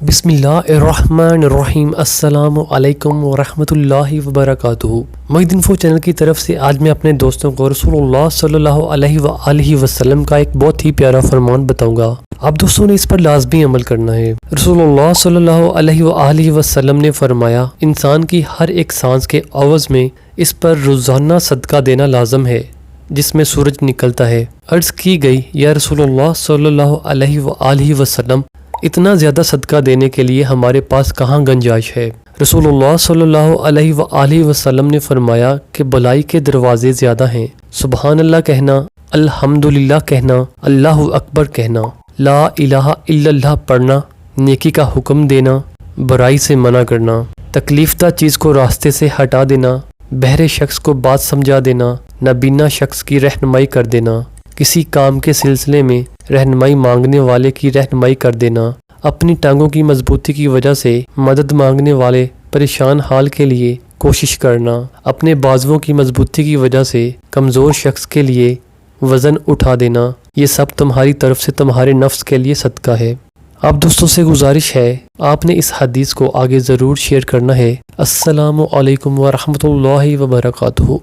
بسم اللہ الرحمن الرحیم۔ السلام علیکم ورحمۃ اللہ وبرکاتہ۔ محی فو چینل کی طرف سے آج میں اپنے دوستوں کو رسول اللہ صلی اللہ علیہ وآلہ وسلم کا ایک بہت ہی پیارا فرمان بتاؤں گا۔ آپ دوستوں نے اس پر لازمی عمل کرنا ہے۔ رسول اللہ صلی اللہ علیہ وآلہ وسلم نے فرمایا، انسان کی ہر ایک سانس کے عوض میں اس پر روزانہ صدقہ دینا لازم ہے جس میں سورج نکلتا ہے۔ عرض کی گئی، یا رسول اللہ صلی اللہ علیہ وآلہ وسلم، اتنا زیادہ صدقہ دینے کے لیے ہمارے پاس کہاں گنجائش ہے؟ رسول اللہ صلی اللہ علیہ وآلہ وسلم نے فرمایا کہ بلائی کے دروازے زیادہ ہیں۔ سبحان اللہ کہنا، الحمدللہ کہنا، اللہ اکبر کہنا، لا الہ الا اللہ پڑھنا، نیکی کا حکم دینا، برائی سے منع کرنا، تکلیف دہ چیز کو راستے سے ہٹا دینا، بہرے شخص کو بات سمجھا دینا، نابینا شخص کی رہنمائی کر دینا، کسی کام کے سلسلے میں رہنمائی مانگنے والے کی رہنمائی کر دینا، اپنی ٹانگوں کی مضبوطی کی وجہ سے مدد مانگنے والے پریشان حال کے لیے کوشش کرنا، اپنے بازوؤں کی مضبوطی کی وجہ سے کمزور شخص کے لیے وزن اٹھا دینا، یہ سب تمہاری طرف سے تمہارے نفس کے لیے صدقہ ہے۔ آپ دوستوں سے گزارش ہے، آپ نے اس حدیث کو آگے ضرور شیئر کرنا ہے۔ السلام علیکم ورحمۃ اللہ وبرکاتہ۔